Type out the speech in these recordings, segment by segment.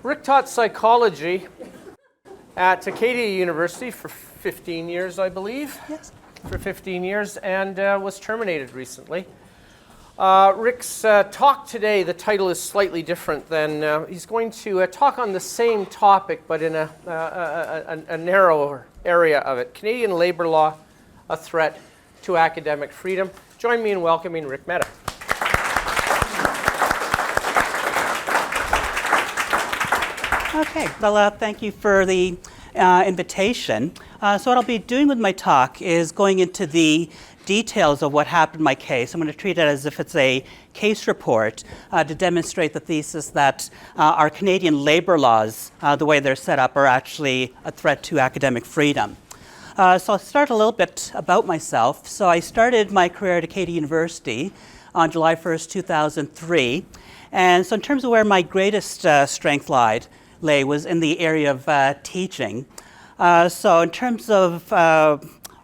Rik taught psychology at Acadia University for 15 years, I believe. Yes. For 15 years, and was terminated recently. Rik's talk today, the title is slightly different than, he's going to talk on the same topic, but in a narrower area of it. Canadian labor law, a threat to academic freedom. Join me in welcoming Rik Med. Okay, well, thank you for the invitation. So what I'll be doing with my talk is going into the details of what happened in my case. I'm going to treat it as if it's a case report to demonstrate the thesis that our Canadian labor laws, the way they're set up, are actually a threat to academic freedom. So I'll start a little bit about myself. So I started my career at Acadia University on July 1st, 2003. And so in terms of where my greatest strength lay was in the area of teaching. So in terms of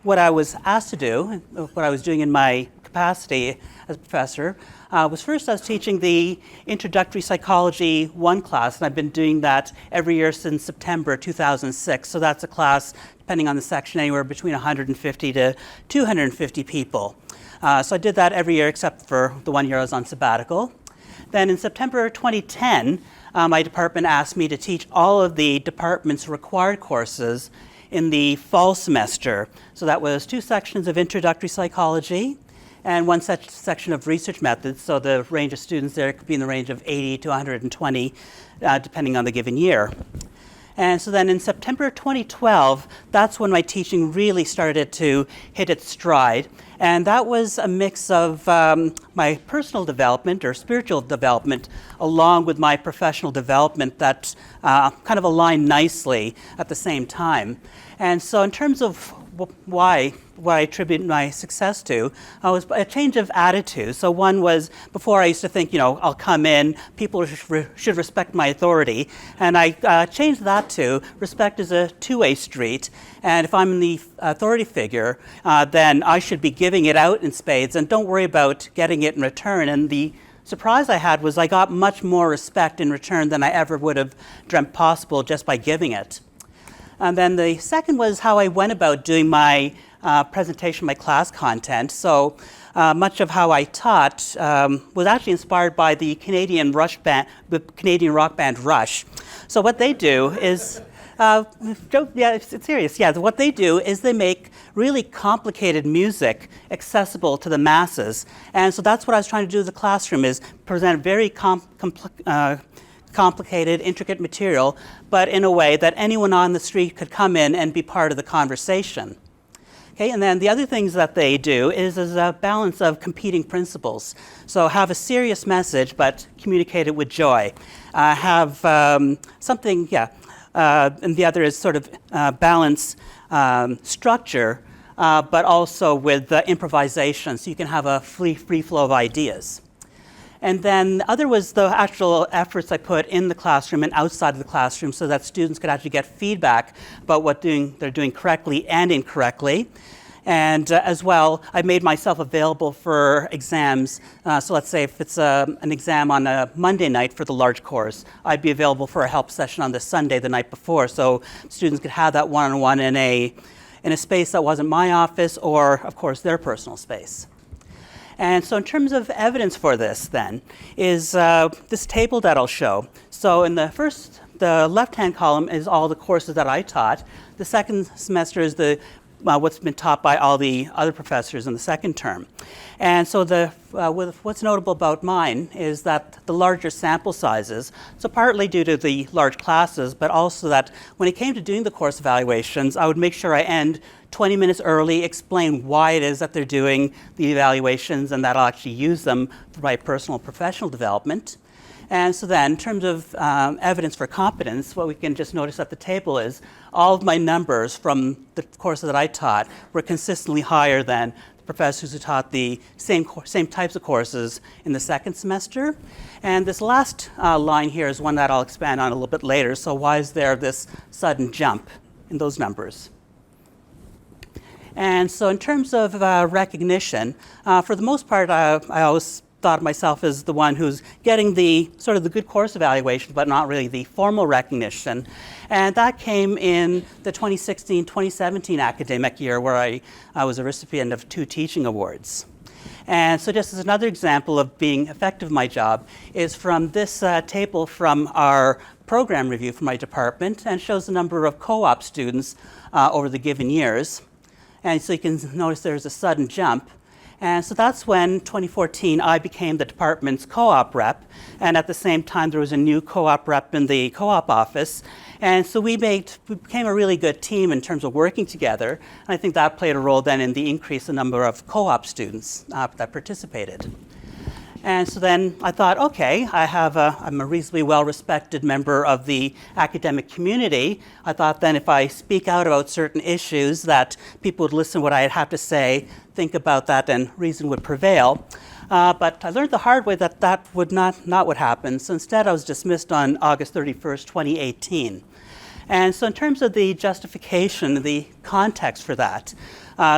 what I was asked to do, what I was doing in my capacity as a professor, was first I was teaching the Introductory Psychology 1 class, and I've been doing that every year since September 2006. So that's a class, depending on the section, anywhere between 150 to 250 people. So I did that every year except for the 1 year I was on sabbatical. Then in September 2010, my department asked me to teach all of the department's required courses in the fall semester. So that was 2 sections of Introductory Psychology and 1 section of Research Methods. So the range of students there could be in the range of 80 to 120, depending on the given year. And so then in September 2012, that's when my teaching really started to hit its stride. And that was a mix of my personal development or spiritual development along with my professional development that kind of aligned nicely at the same time. And so in terms of what I attribute my success to was a change of attitude. So one was, before I used to think, I'll come in, people should respect my authority. And I changed that to respect is a two-way street. And if I'm the authority figure, then I should be giving it out in spades and don't worry about getting it in return. And the surprise I had was I got much more respect in return than I ever would have dreamt possible just by giving it. And then the second was how I went about doing my presentation, my class content. So much of how I taught was actually inspired by the Canadian rock band Rush. So what they do is, it's serious. Yeah, what they do is they make really complicated music accessible to the masses. And so that's what I was trying to do in the classroom, is present very complicated, intricate material, but in a way that anyone on the street could come in and be part of the conversation. Okay, and then the other things that they do is a balance of competing principles. So have a serious message, but communicate it with joy. And the other is sort of balance structure, but also with improvisation, so you can have a free flow of ideas. And then the other was the actual efforts I put in the classroom and outside of the classroom so that students could actually get feedback about what they're doing correctly and incorrectly. And as well, I made myself available for exams. So let's say if it's an exam on a Monday night for the large course, I'd be available for a help session on the Sunday the night before, so students could have that one-on-one in a space that wasn't my office or, of course, their personal space. And so in terms of evidence for this then is this table that I'll show. So in the left-hand column is all the courses that I taught. The second semester is what's been taught by all the other professors in the second term. And so what's notable about mine is that the larger sample sizes, so partly due to the large classes, but also that when it came to doing the course evaluations, I would make sure I end 20 minutes early, explain why it is that they're doing the evaluations, and that I'll actually use them for my personal and professional development. And so then, in terms of evidence for competence, what we can just notice at the table is all of my numbers from the courses that I taught were consistently higher than the professors who taught the same types of courses in the second semester. And this last line here is one that I'll expand on a little bit later. So why is there this sudden jump in those numbers? And so in terms of recognition, for the most part, I always thought of myself as the one who's getting the sort of the good course evaluation, but not really the formal recognition. And that came in the 2016-2017 academic year, where I was a recipient of 2 teaching awards. And so just as another example of being effective in my job is from this table from our program review for my department, and shows the number of co-op students over the given years. And so you can notice there's a sudden jump. And so that's when, 2014, I became the department's co-op rep. And at the same time, there was a new co-op rep in the co-op office. And so we became a really good team in terms of working together. And I think that played a role then in the increase in number of co-op students that participated. And so then I thought, okay, I'm a reasonably well-respected member of the academic community. I thought then if I speak out about certain issues that people would listen to what I have to say, think about that, and reason would prevail. But I learned the hard way that that would not what happened. So instead I was dismissed on August 31st, 2018. And so in terms of the justification, the context for that,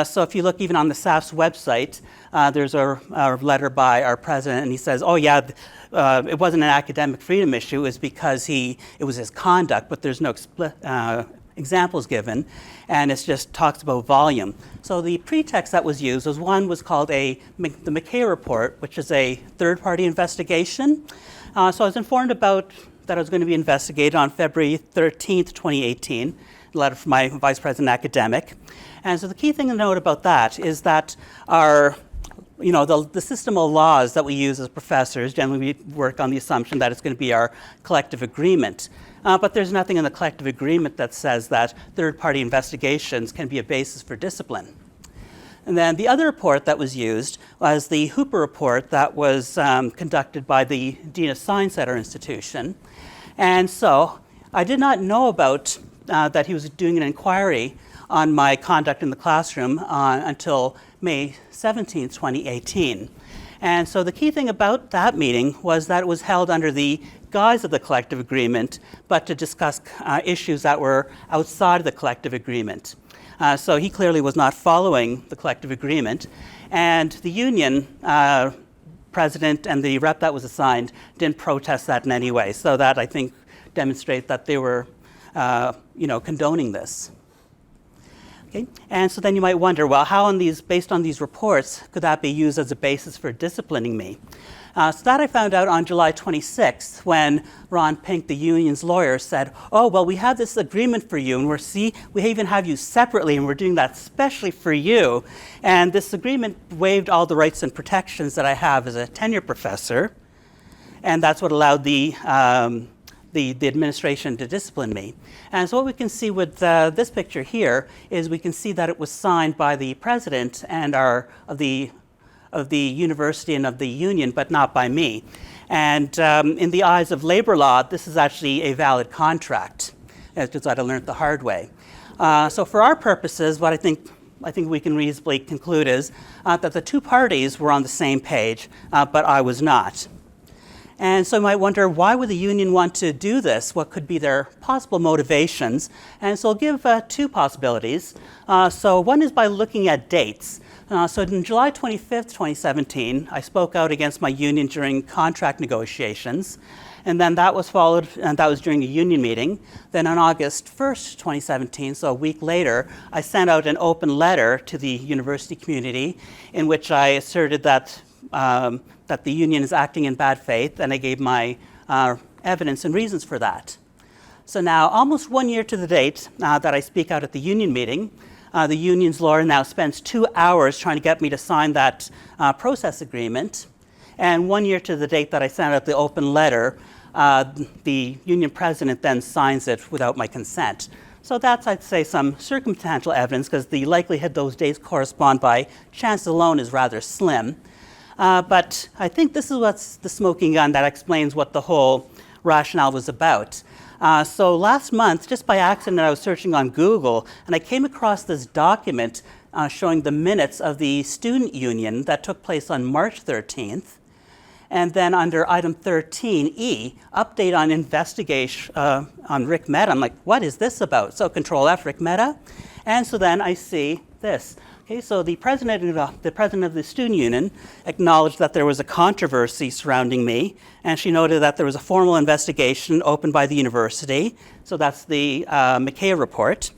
so if you look even on the SAF's website, there's a letter by our president, and he says, oh yeah, it wasn't an academic freedom issue, it was because it was his conduct, but there's no examples given, and it just talks about volume. So the pretext that was used was called the McKay Report, which is a third-party investigation. So I was informed about that I was going to be investigated on February 13th, 2018, a letter from my vice president academic. And so the key thing to note about that is that the system of laws that we use as professors, generally we work on the assumption that it's going to be our collective agreement. But there's nothing in the collective agreement that says that third-party investigations can be a basis for discipline. And then the other report that was used was the Hooper report that was conducted by the Dean of Science at our institution. And so I did not know about that he was doing an inquiry on my conduct in the classroom until May 17, 2018. And so the key thing about that meeting was that it was held under the guise of the collective agreement, but to discuss issues that were outside of the collective agreement. So he clearly was not following the collective agreement. And the union president and the rep that was assigned didn't protest that in any way. So that, I think, demonstrates that they were condoning this. Okay. And so then you might wonder, well, how based on these reports, could that be used as a basis for disciplining me? So that I found out on July 26th when Ron Pink, the union's lawyer, said, oh, well, we have this agreement for you, and we even have you separately, and we're doing that specially for you. And this agreement waived all the rights and protections that I have as a tenure professor, and that's what allowed the administration to discipline me. And so what we can see with this picture here is we can see that it was signed by the president and of the university and of the union, but not by me. And in the eyes of labor law, this is actually a valid contract, because I learned the hard way. So for our purposes, what I think we can reasonably conclude is that the two parties were on the same page, but I was not. And so you might wonder, why would the union want to do this? What could be their possible motivations? And so I'll give 2 possibilities. So one is by looking at dates. So on July 25th, 2017, I spoke out against my union during contract negotiations. And then that was followed, and that was during a union meeting. Then on August 1st, 2017, so a week later, I sent out an open letter to the university community in which I asserted that the union is acting in bad faith, and I gave my evidence and reasons for that. So now, almost 1 year to the date that I speak out at the union meeting, the union's lawyer now spends 2 hours trying to get me to sign that process agreement. And 1 year to the date that I sent out the open letter, the union president then signs it without my consent. So that's, I'd say, some circumstantial evidence, because the likelihood those dates correspond by chance alone is rather slim. But I think this is what's the smoking gun that explains what the whole rationale was about. So last month, just by accident, I was searching on Google, and I came across this document showing the minutes of the student union that took place on March 13th. And then under item 13E, update on investigation on Rik Med. I'm like, what is this about? So Control F, Rik Med. And so then I see this. Okay, so the president of the student union acknowledged that there was a controversy surrounding me, and she noted that there was a formal investigation opened by the university, so that's the McKay Report,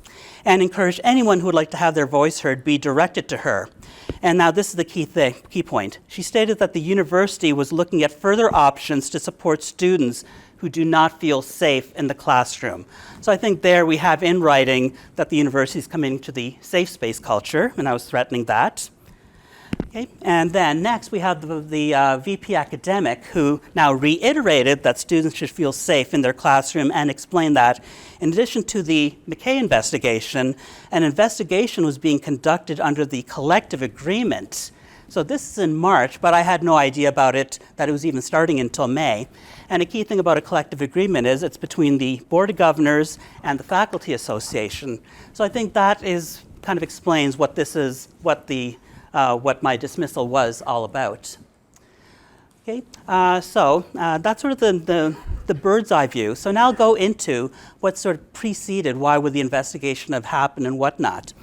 and encouraged anyone who would like to have their voice heard be directed to her. And now this is the key point. She stated that the university was looking at further options to support students who do not feel safe in the classroom. So I think there we have in writing that the university is coming to the safe space culture, and I was threatening that. Okay. And then next we have the VP academic who now reiterated that students should feel safe in their classroom and explained that in addition to the McKay investigation, an investigation was being conducted under the collective agreement. So this is in March, but I had no idea about it, that it was even starting until May. And a key thing about a collective agreement is it's between the Board of Governors and the Faculty Association. So I think that is kind of explains what this is, what my dismissal was all about. Okay, so that's sort of the bird's eye view. So now I'll go into what sort of preceded, why would the investigation have happened and whatnot.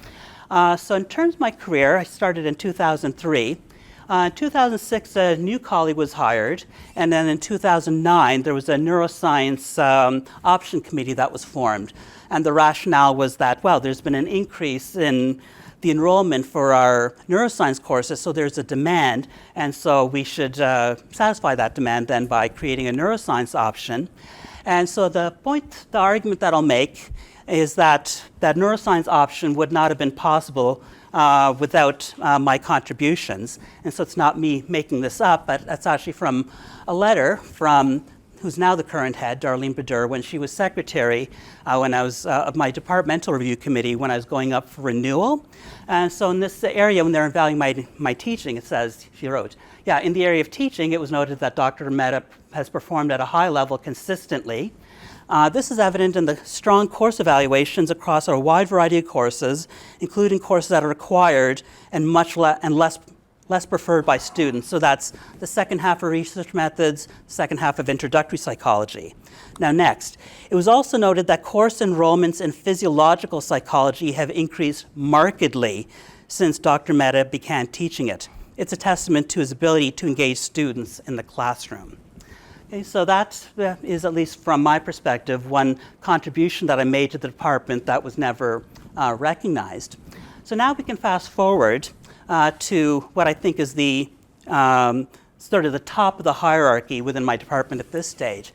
So in terms of my career, I started in 2003. In 2006, a new colleague was hired, and then in 2009, there was a neuroscience option committee that was formed. And the rationale was that, well, there's been an increase in the enrollment for our neuroscience courses, so there's a demand, and so we should satisfy that demand then by creating a neuroscience option. And so the argument that I'll make is that that neuroscience option would not have been possible without my contributions. And so it's not me making this up, but that's actually from a letter from who's now the current head, Darlene Badur, when she was secretary when I was of my departmental review committee when I was going up for renewal. And so in this area, when they're evaluating my teaching, it says, she wrote, yeah, in the area of teaching, it was noted that Dr. Mehta has performed at a high level consistently. This is evident in the strong course evaluations across a wide variety of courses, including courses that are required and less preferred by students. So that's the second half of research methods, second half of introductory psychology. Now next, it was also noted that course enrollments in physiological psychology have increased markedly since Dr. Mehta began teaching it. It's a testament to his ability to engage students in the classroom. Okay, so that is, at least from my perspective, one contribution that I made to the department that was never recognized. So now we can fast forward to what I think is the sort of the top of the hierarchy within my department at this stage.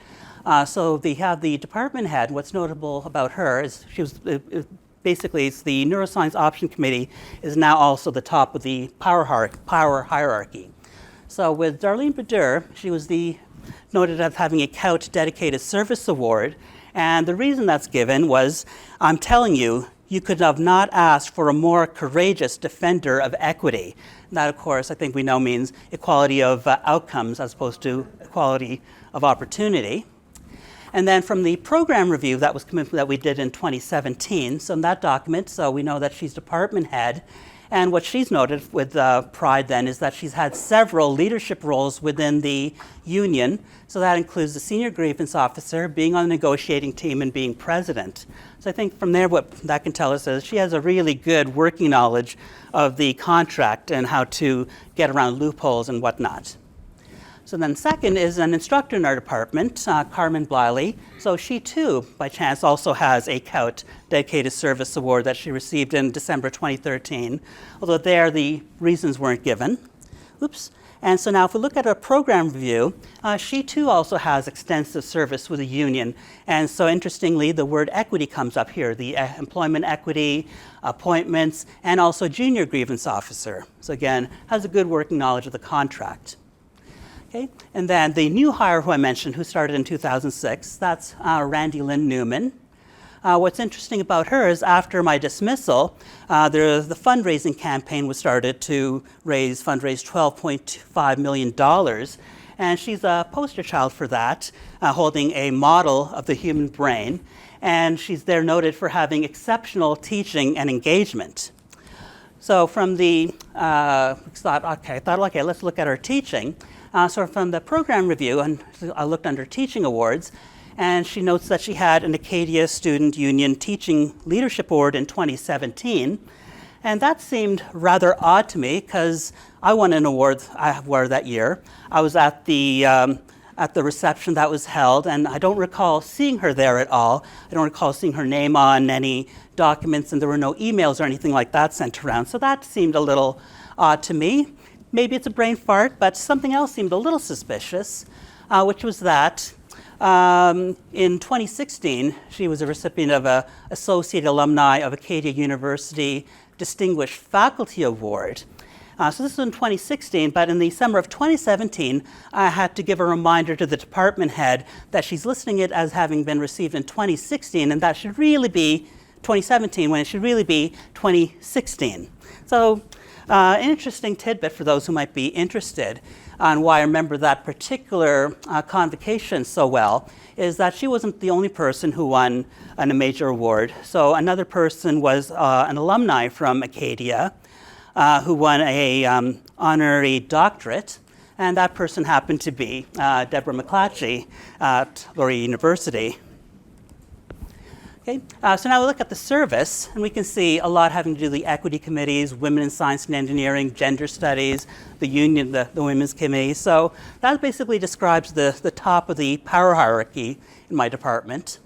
So they have the department head. What's notable about her is she was basically it's the neuroscience option committee is now also the top of the power hierarchy. So with Darlene Badur, she was noted as having a Couch Dedicated Service Award, and the reason that's given was, I'm telling you, you could have not asked for a more courageous defender of equity. And that, of course, I think we know means equality of outcomes as opposed to equality of opportunity. And then from the program review that we did in 2017, so in that document, so we know that she's department head, and what she's noted with pride then is that she's had several leadership roles within the union. So that includes the senior grievance officer, being on the negotiating team, and being president. So I think from there what that can tell us is she has a really good working knowledge of the contract and how to get around loopholes and whatnot. So then second is an instructor in our department, Carmen Bliley. So she too, by chance, also has a Couch Dedicated Service Award that she received in December 2013, although there the reasons weren't given. Oops. And so now if we look at our program review, she too also has extensive service with the union. And so interestingly, the word equity comes up here, the employment equity, appointments, and also junior grievance officer. So again, has a good working knowledge of the contract. Okay. And then the new hire who I mentioned, who started in 2006, that's Randy Lynn Newman. What's interesting about her is after my dismissal, the fundraising campaign was started to fundraise $12.5 million. And she's a poster child for that, holding a model of the human brain. And she's there noted for having exceptional teaching and engagement. So from the, I thought, okay, let's look at her teaching. So from the program review, and I looked under teaching awards, and she notes that she had an Acadia Student Union Teaching Leadership Award in 2017. And that seemed rather odd to me because I won an award that year. I was at the reception that was held, and I don't recall seeing her there at all. I don't recall seeing her name on any documents, and there were no emails or anything like that sent around. So that seemed a little odd to me. Maybe it's a brain fart, but something else seemed a little suspicious, which was that in 2016, she was a recipient of an Associate Alumni of Acadia University Distinguished Faculty Award. So this was in 2016, but in the summer of 2017, I had to give a reminder to the department head that she's listing it as having been received in 2016, and that should really be 2017 when it should really be 2016. So an interesting tidbit for those who might be interested on why I remember that particular convocation so well is that she wasn't the only person who won a major award. So another person was an alumni from Acadia who won a honorary doctorate, and that person happened to be Deborah McClatchy at Laurier University. Okay, so now we look at the service, and we can see a lot having to do with the equity committees, women in science and engineering, gender studies, the union, the women's committee. So that basically describes the top of the power hierarchy in my department.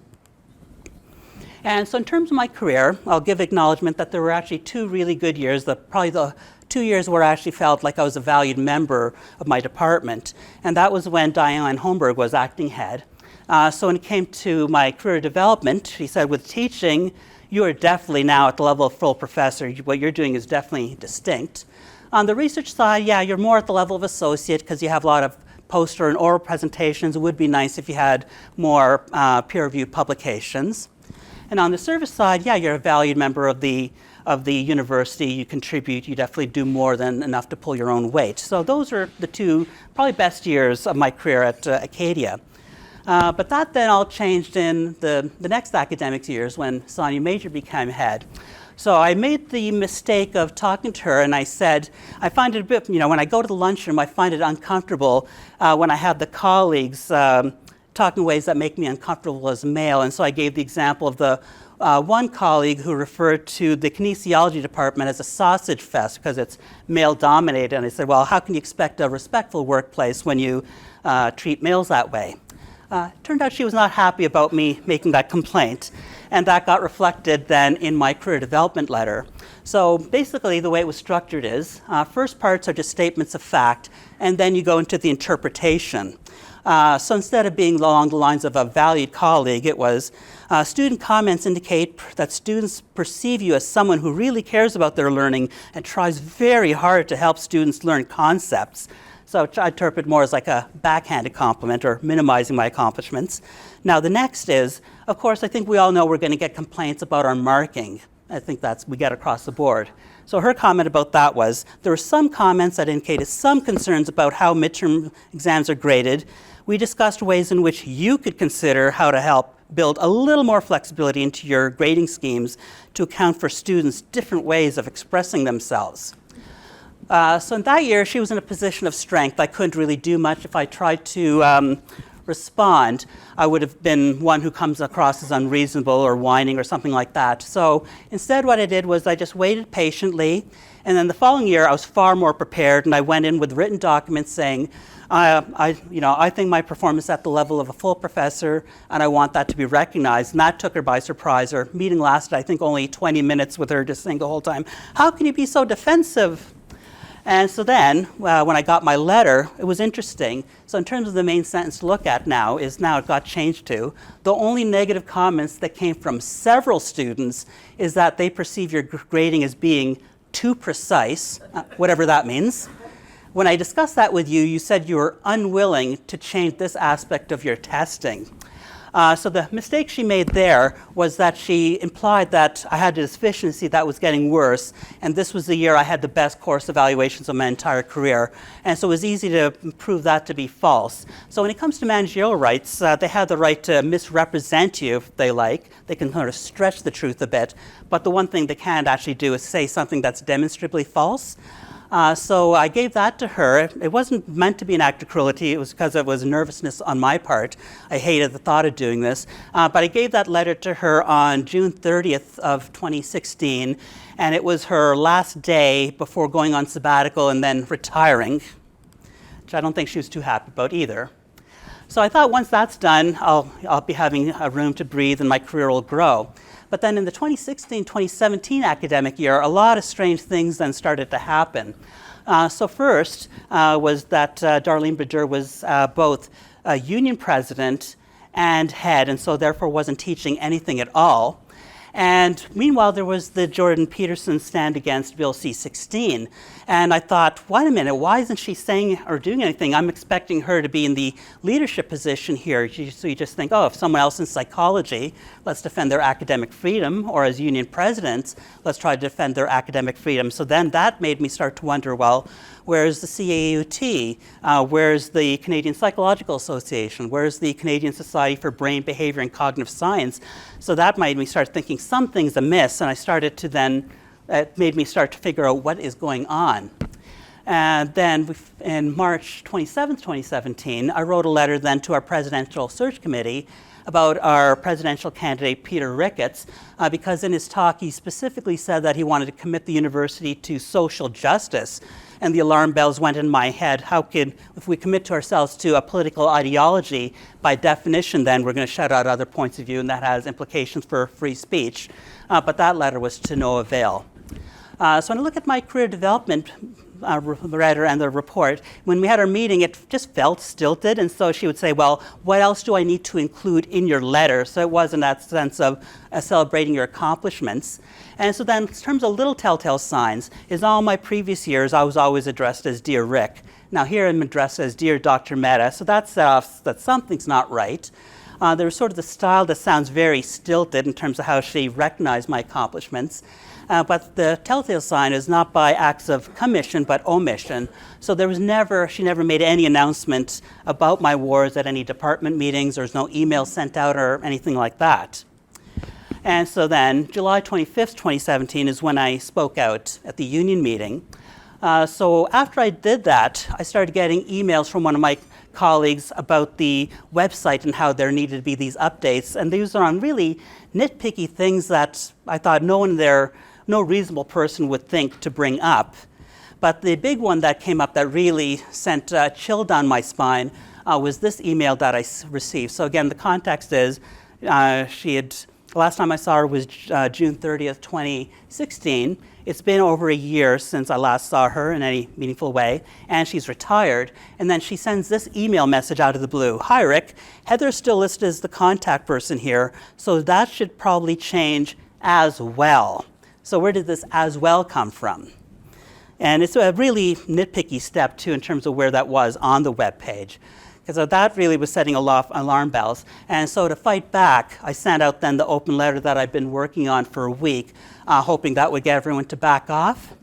And so in terms of my career, I'll give acknowledgement that there were actually 2 really good years, probably the 2 years where I actually felt like I was a valued member of my department. And that was when Diane Holmberg was acting head. So when it came to my career development, she said, with teaching, you are definitely now at the level of full professor. What you're doing is definitely distinct. On the research side, yeah, you're more at the level of associate because you have a lot of poster and oral presentations. It would be nice if you had more peer-reviewed publications. And on the service side, yeah, you're a valued member of the university. You contribute. You definitely do more than enough to pull your own weight. So those are the 2 probably best years of my career at Acadia. But that then all changed in the next academic years when Sonia Major became head. So I made the mistake of talking to her, and I said, I find it a bit, when I go to the lunchroom, I find it uncomfortable when I have the colleagues talking in ways that make me uncomfortable as a male. And so I gave the example of the one colleague who referred to the kinesiology department as a sausage fest because it's male-dominated. And I said, well, how can you expect a respectful workplace when you treat males that way? Turned out she was not happy about me making that complaint, and that got reflected then in my career development letter. So basically the way it was structured is, first parts are just statements of fact, and then you go into the interpretation. So instead of being along the lines of a valued colleague, it was, student comments indicate that students perceive you as someone who really cares about their learning and tries very hard to help students learn concepts. So I interpret more as like a backhanded compliment or minimizing my accomplishments. Now the next is, of course, I think we all know we're going to get complaints about our marking. I think we get across the board. So her comment about that was, there were some comments that indicated some concerns about how midterm exams are graded. We discussed ways in which you could consider how to help build a little more flexibility into your grading schemes to account for students' different ways of expressing themselves. So in that year, she was in a position of strength. I couldn't really do much. If I tried to respond, I would have been one who comes across as unreasonable or whining or something like that. So instead what I did was I just waited patiently, and then the following year I was far more prepared, and I went in with written documents saying, I think my performance is at the level of a full professor, and I want that to be recognized. And that took her by surprise. Our meeting lasted, I think, only 20 minutes with her just saying the whole time, how can you be so defensive? And so then, when I got my letter, it was interesting. So in terms of the main sentence to look at now it got changed to, the only negative comments that came from several students is that they perceive your grading as being too precise, whatever that means. When I discussed that with you, you said you were unwilling to change this aspect of your testing. So the mistake she made there was that she implied that I had a deficiency that was getting worse, and this was the year I had the best course evaluations of my entire career. And so it was easy to prove that to be false. So when it comes to managerial rights, they have the right to misrepresent you if they like. They can kind of stretch the truth a bit, but the one thing they can't actually do is say something that's demonstrably false. So I gave that to her. It wasn't meant to be an act of cruelty. It was because it was nervousness on my part. I hated the thought of doing this. But I gave that letter to her on June 30th of 2016, and it was her last day before going on sabbatical and then retiring, which I don't think she was too happy about either. So I thought once that's done, I'll be having a room to breathe and my career will grow. But then in the 2016-2017 academic year, a lot of strange things then started to happen. So first was that Darlene Badur was both a union president and head, and so therefore wasn't teaching anything at all. And meanwhile, there was the Jordan Peterson stand against Bill C-16. And I thought, wait a minute, why isn't she saying or doing anything? I'm expecting her to be in the leadership position here. So you just think, oh, if someone else in psychology, let's defend their academic freedom, or as union presidents, let's try to defend their academic freedom. So then that made me start to wonder, well, where's the CAUT? Where's the Canadian Psychological Association? Where's the Canadian Society for Brain, Behavior, and Cognitive Science? So that made me start thinking something's amiss, and I started to then, it made me start to figure out what is going on. And then in March 27th, 2017, I wrote a letter then to our presidential search committee about our presidential candidate, Peter Ricketts, because in his talk he specifically said that he wanted to commit the university to social justice. And the alarm bells went in my head. How could, if we commit to ourselves to a political ideology, by definition then we're going to shut out other points of view, and that has implications for free speech. But that letter was to no avail. So when I look at my career development letter and the report, when we had our meeting, it just felt stilted, and so she would say, well, what else do I need to include in your letter? So it was in that sense of celebrating your accomplishments. And so then in terms of little telltale signs, is all my previous years I was always addressed as Dear Rick. Now here I'm addressed as Dear Dr. Mehta, so that something's not right. There was sort of the style that sounds very stilted in terms of how she recognized my accomplishments. But the telltale sign is not by acts of commission, but omission. So there was she never made any announcement about my awards at any department meetings. There was no email sent out or anything like that. And so then, July 25th, 2017 is when I spoke out at the union meeting. So after I did that, I started getting emails from one of my colleagues about the website and how there needed to be these updates. And these are on really nitpicky things that I thought no reasonable person would think to bring up. But the big one that came up that really sent a chill down my spine was this email that I received. So again, the context is the last time I saw her was June 30th, 2016. It's been over a year since I last saw her in any meaningful way, and she's retired. And then she sends this email message out of the blue. Hi, Rick. Heather's still listed as the contact person here, so that should probably change as well. So where did this as well come from? And it's a really nitpicky step, too, in terms of where that was on the web page, because that really was setting off alarm bells. And so to fight back, I sent out then the open letter that I've been working on for a week, hoping that would get everyone to back off.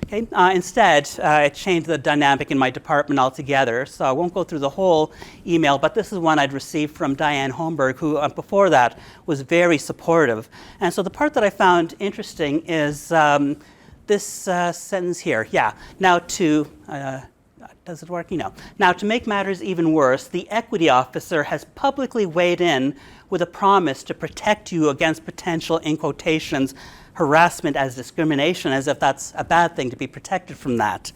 Okay. Instead, it changed the dynamic in my department altogether. So I won't go through the whole email, but this is one I'd received from Diane Holmberg, who before that was very supportive. And so the part that I found interesting is this sentence here. Yeah. Now to does it work? Now, to make matters even worse, the equity officer has publicly weighed in with a promise to protect you against potential, in quotations, harassment as discrimination, as if that's a bad thing to be protected from that.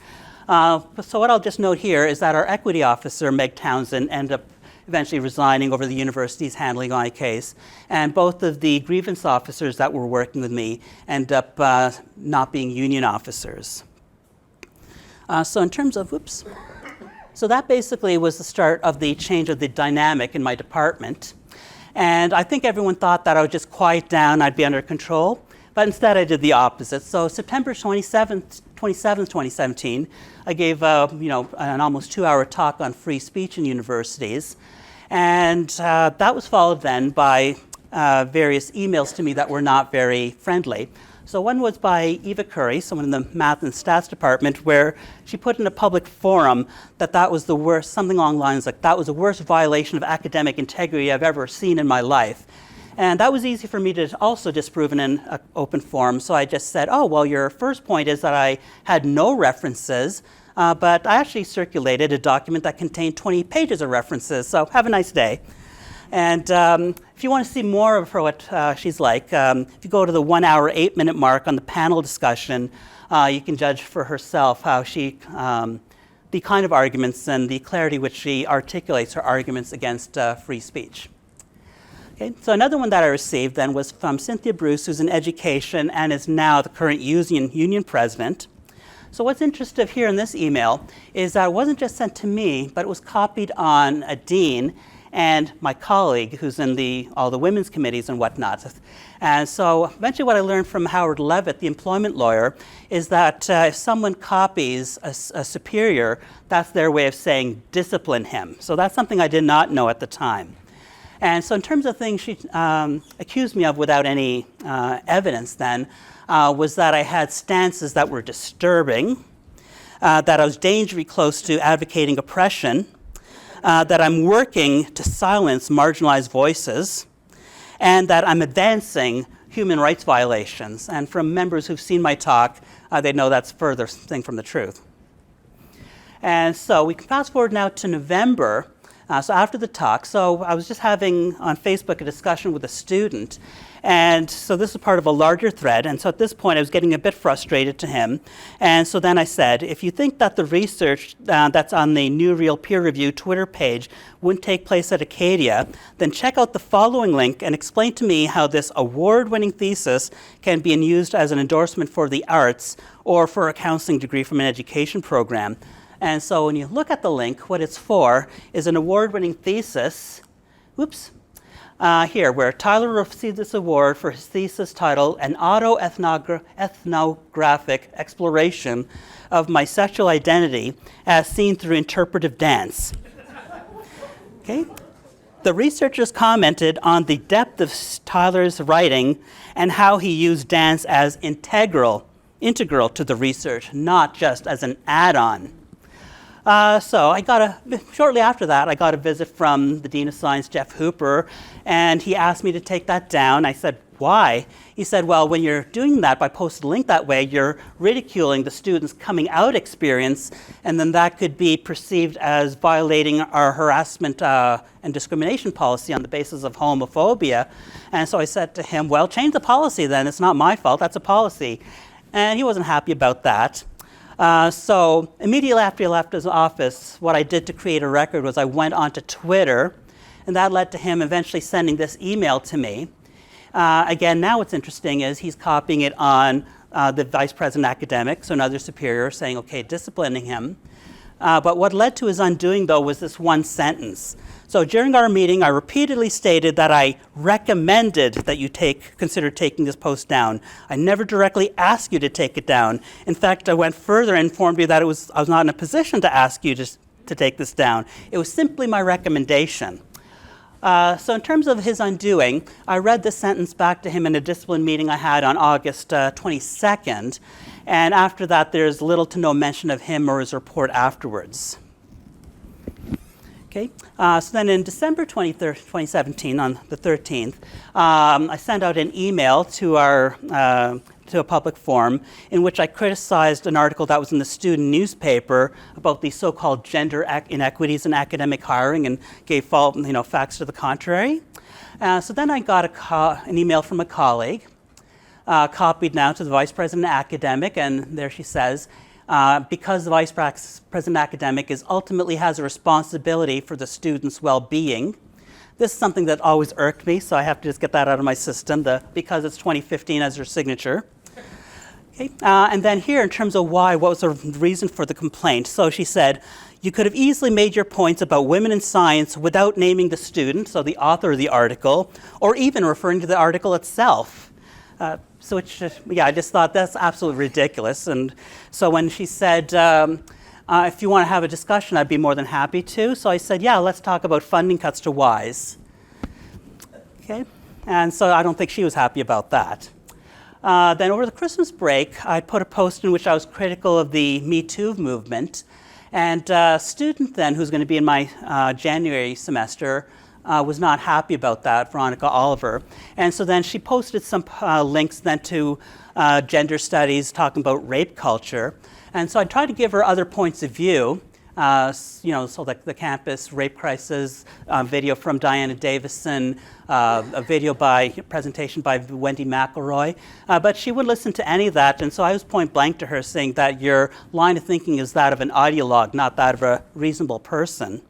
So what I'll just note here is that our equity officer, Meg Townsend, ended up eventually resigning over the university's handling my case, and both of the grievance officers that were working with me ended up not being union officers. So in terms of, so that basically was the start of the change of the dynamic in my department. And I think everyone thought that I would just quiet down, I'd be under control, but instead I did the opposite. So September 27th, 2017, I gave an almost 2-hour talk on free speech in universities. And that was followed then by various emails to me that were not very friendly. So one was by Eva Curry, someone in the math and stats department, where she put in a public forum that was the worst, something along the lines like that was the worst violation of academic integrity I've ever seen in my life. And that was easy for me to also disprove in an open forum. So I just said, oh, well, your first point is that I had no references, but I actually circulated a document that contained 20 pages of references. So have a nice day. And if you want to see more of her, what she's like, if you go to the 1 hour, 8 minute mark on the panel discussion, you can judge for herself how she, the kind of arguments and the clarity which she articulates her arguments against free speech. Okay, so another one that I received then was from Cynthia Bruce, who's in education and is now the current union president. So what's interesting here in this email is that it wasn't just sent to me, but it was copied on a dean and my colleague who's in all the women's committees and whatnot. And so eventually what I learned from Howard Levitt, the employment lawyer, is that if someone copies a superior, that's their way of saying discipline him. So that's something I did not know at the time. And so in terms of things she accused me of without any evidence then, was that I had stances that were disturbing, that I was dangerously close to advocating oppression, that I'm working to silence marginalized voices, and that I'm advancing human rights violations. And from members who've seen my talk, they know that's further thing from the truth. And so we can fast forward now to November. So after the talk, so I was just having on Facebook a discussion with a student, and so this is part of a larger thread, and so at this point I was getting a bit frustrated to him, and so then I said, if you think that the research that's on the New Real peer review Twitter page wouldn't take place at Acadia, then check out the following link and explain to me how this award-winning thesis can be used as an endorsement for the arts or for a counseling degree from an education program. And so when you look at the link, what it's for is an award-winning thesis, here, where Tyler received this award for his thesis titled An Auto-Ethnographic Exploration of My Sexual Identity as Seen Through Interpretive Dance. Okay? The researchers commented on the depth of Tyler's writing and how he used dance as integral to the research, not just as an add-on. So shortly after that, I got a visit from the Dean of Science, Jeff Hooper, and he asked me to take that down. I said, why? He said, well, when you're doing that by posting a link that way, you're ridiculing the student's coming out experience, and then that could be perceived as violating our harassment and discrimination policy on the basis of homophobia. And so I said to him, well, change the policy then. It's not my fault. That's a policy. And he wasn't happy about that. So immediately after he left his office, what I did to create a record was I went onto Twitter, and that led to him eventually sending this email to me. Again, now what's interesting is he's copying it on the vice president academic, so another superior, saying, okay, disciplining him. But what led to his undoing, though, was this one sentence. So during our meeting, I repeatedly stated that I recommended that you consider taking this post down. I never directly asked you to take it down. In fact, I went further and informed you that I was not in a position to ask you to take this down. It was simply my recommendation. So in terms of his undoing, I read this sentence back to him in a discipline meeting I had on August 22nd. And after that, there's little to no mention of him or his report afterwards. Okay. So then in December 2017, on the 13th, I sent out an email to a public forum in which I criticized an article that was in the student newspaper about the so-called gender inequities in academic hiring and gave facts to the contrary. So then I got an email from a colleague, copied now to the vice president academic, and there she says, because the vice president academic ultimately has a responsibility for the student's well-being. This is something that always irked me, so I have to just get that out of my system, because it's 2015 as her signature. Okay. And then here, in terms of what was the reason for the complaint? So she said, you could have easily made your points about women in science without naming the student, so the author of the article, or even referring to the article itself. I just thought that's absolutely ridiculous. And so when she said, if you want to have a discussion, I'd be more than happy to. So I said, yeah, let's talk about funding cuts to WISE. Okay. And so I don't think she was happy about that. Then over the Christmas break, I put a post in which I was critical of the Me Too movement. And a student then, who's going to be in my January semester, was not happy about that, Veronica Oliver. And so then she posted some links then to gender studies talking about rape culture. And so I tried to give her other points of view, so like the campus rape crisis, video from Diana Davison, a presentation by Wendy McElroy, but she wouldn't listen to any of that, and so I was point blank to her saying that your line of thinking is that of an ideologue, not that of a reasonable person.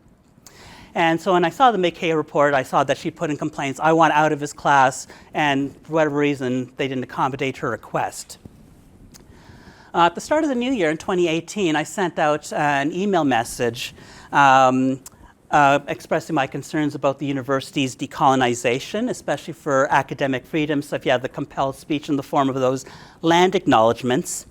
And so when I saw the McKay Report, I saw that she put in complaints, I want out of his class, and for whatever reason, they didn't accommodate her request. At the start of the new year in 2018, I sent out an email message expressing my concerns about the university's decolonization, especially for academic freedom. So if you have the compelled speech in the form of those land acknowledgements.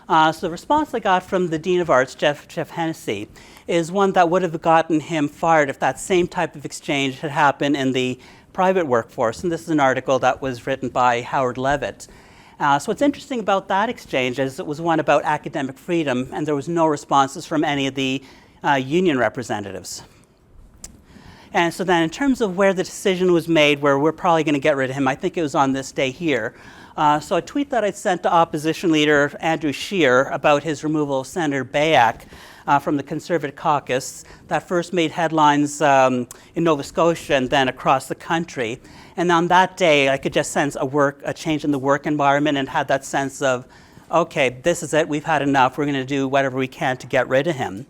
So the response I got from the Dean of Arts, Jeff Hennessy, is one that would have gotten him fired if that same type of exchange had happened in the private workforce. And this is an article that was written by Howard Levitt. So what's interesting about that exchange is it was one about academic freedom, and there was no responses from any of the union representatives. And so then in terms of where the decision was made, where we're probably going to get rid of him, I think it was on this day here. So a tweet that I sent to opposition leader Andrew Scheer about his removal of Senator Bayak from the Conservative caucus that first made headlines in Nova Scotia and then across the country. And on that day, I could just sense a change in the work environment and had that sense of, okay, this is it, we've had enough, we're going to do whatever we can to get rid of him.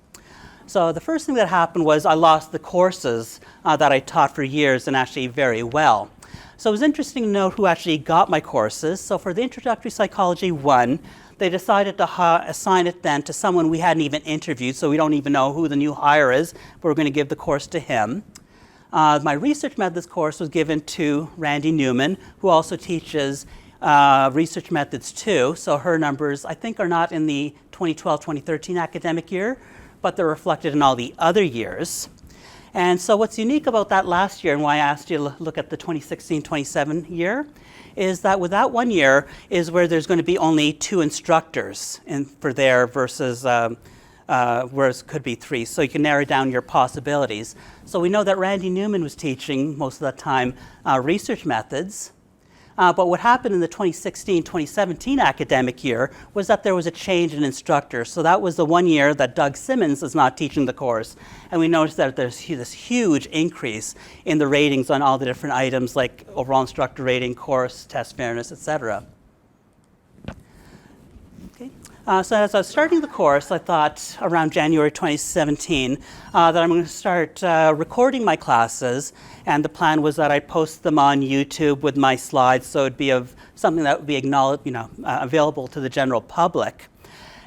So the first thing that happened was I lost the courses that I taught for years and actually very well. So it was interesting to note who actually got my courses. So for the Introductory Psychology 1, they decided to assign it then to someone we hadn't even interviewed, so we don't even know who the new hire is, but we're going to give the course to him. My research methods course was given to Randy Newman, who also teaches research methods too. So her numbers, I think, are not in the 2012-2013 academic year, but they're reflected in all the other years. And so what's unique about that last year, and why I asked you to look at the 2016-27 year, is that with that 1 year is where there's going to be only 2 instructors for there versus whereas it could be 3. So you can narrow down your possibilities. So we know that Randy Newman was teaching most of the time research methods. But what happened in the 2016-2017 academic year was that there was a change in instructor. So that was the 1 year that Doug Simmons is not teaching the course. And we noticed that there's this huge increase in the ratings on all the different items like overall instructor rating, course, test fairness, etc. So as I was starting the course, I thought around January 2017 that I'm going to start recording my classes, and the plan was that I'd post them on YouTube with my slides, so it'd be of something that would be available to the general public.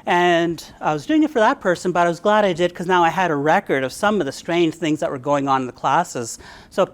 And I was doing it for that person, but I was glad I did because now I had a record of some of the strange things that were going on in the classes. So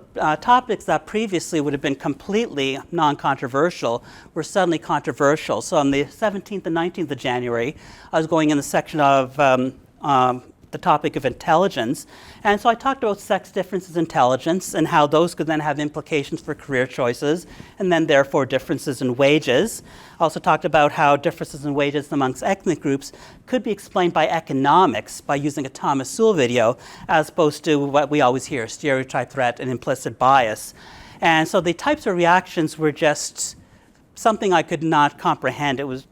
topics that previously would have been completely non-controversial were suddenly controversial. So on the 17th and 19th of January, I was going in the section of the topic of intelligence. And so I talked about sex differences in intelligence and how those could then have implications for career choices and then therefore differences in wages. I also talked about how differences in wages amongst ethnic groups could be explained by economics by using a Thomas Sewell video as opposed to what we always hear, stereotype, threat, and implicit bias. And so the types of reactions were just something I could not comprehend. It was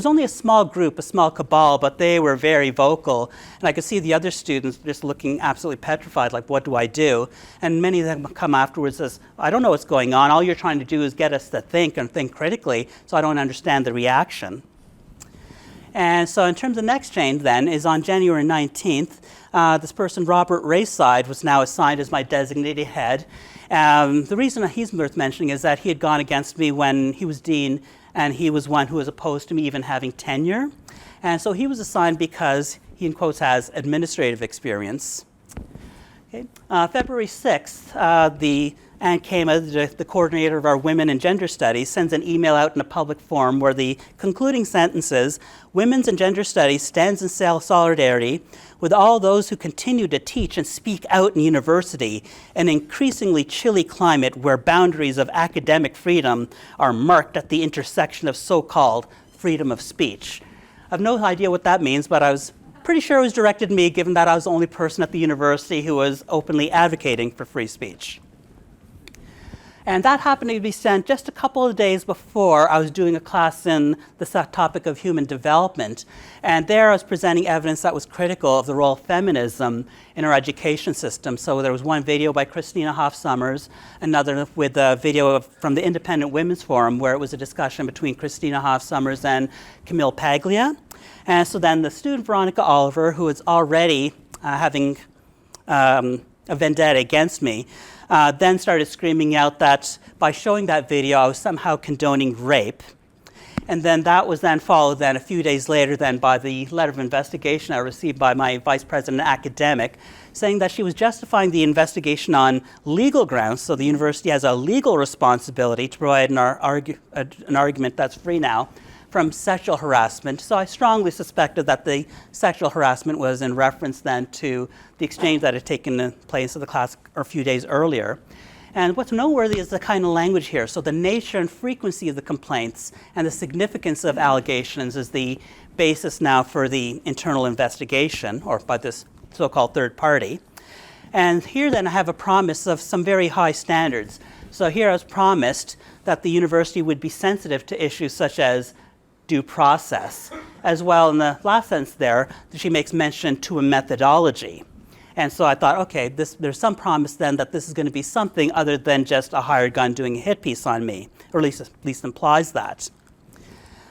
only a small group, a small cabal, but they were very vocal. And I could see the other students just looking absolutely petrified, like, what do I do? And many of them come afterwards as, I don't know what's going on. All you're trying to do is get us to think and think critically, so I don't understand the reaction. And so in terms of the next change then is on January 19th, this person, Robert Rayside, was now assigned as my designated head. The reason he's worth mentioning is that he had gone against me when he was dean, and he was one who was opposed to me even having tenure. And so he was assigned because he, in quotes, has administrative experience. Okay. February 6th, Ann Kama, the coordinator of our Women and Gender Studies, sends an email out in a public forum where the concluding sentence is, Women's and Gender Studies stands in solidarity with all those who continue to teach and speak out in university, an increasingly chilly climate where boundaries of academic freedom are marked at the intersection of so-called freedom of speech. I have no idea what that means, but I was pretty sure it was directed at me, given that I was the only person at the university who was openly advocating for free speech. And that happened to be sent just a couple of days before I was doing a class in the topic of human development. And there I was presenting evidence that was critical of the role of feminism in our education system. So there was one video by Christina Hoff Sommers, another with a video from the Independent Women's Forum where it was a discussion between Christina Hoff Sommers and Camille Paglia. And so then the student Veronica Oliver, who was already having a vendetta against me, then started screaming out that by showing that video, I was somehow condoning rape. And then that was then followed then a few days later then by the letter of investigation I received by my vice president academic, saying that she was justifying the investigation on legal grounds, so the university has a legal responsibility to provide an argument that's free now, from sexual harassment. So I strongly suspected that the sexual harassment was in reference then to the exchange that had taken place in the class a few days earlier. And what's noteworthy is the kind of language here. So the nature and frequency of the complaints and the significance of allegations is the basis now for the internal investigation, or by this so-called third party. And here then I have a promise of some very high standards. So here I was promised that the university would be sensitive to issues such as due process. As well, in the last sentence there, she makes mention to a methodology. And so I thought, okay, there's some promise then that this is going to be something other than just a hired gun doing a hit piece on me, or at least implies that.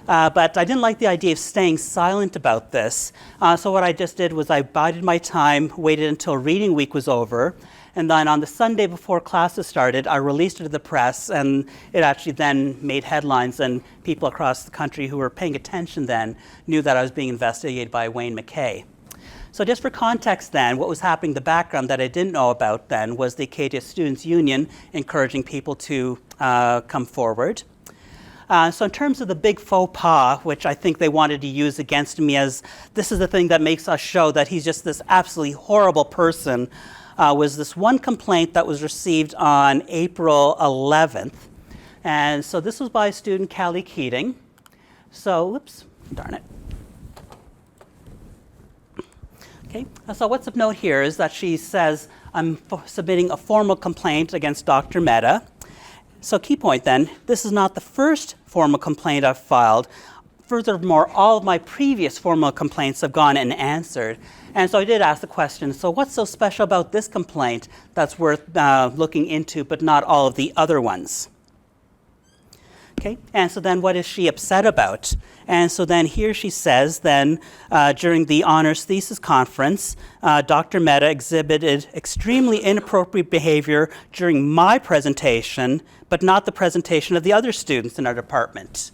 But I didn't like the idea of staying silent about this. So what I just did was I bided my time, waited until reading week was over, and then on the Sunday before classes started, I released it to the press, and it actually then made headlines, and people across the country who were paying attention then knew that I was being investigated by Wayne McKay. So just for context then, what was happening in the background that I didn't know about then was the Acadia Students' Union encouraging people to come forward. So in terms of the big faux pas, which I think they wanted to use against me as this is the thing that makes us show that he's just this absolutely horrible person, was this one complaint that was received on April 11th. And so this was by a student, Callie Keating. So, whoops, darn it. Okay, so what's of note here is that she says, I'm submitting a formal complaint against Dr. Mehta. So key point then, this is not the first formal complaint I've filed. Furthermore, all of my previous formal complaints have gone and answered. And so I did ask the question, so what's so special about this complaint that's worth looking into, but not all of the other ones? Okay, and so then what is she upset about? And so then here she says then, during the honors thesis conference, Dr. Mehta exhibited extremely inappropriate behavior during my presentation, but not the presentation of the other students in our department.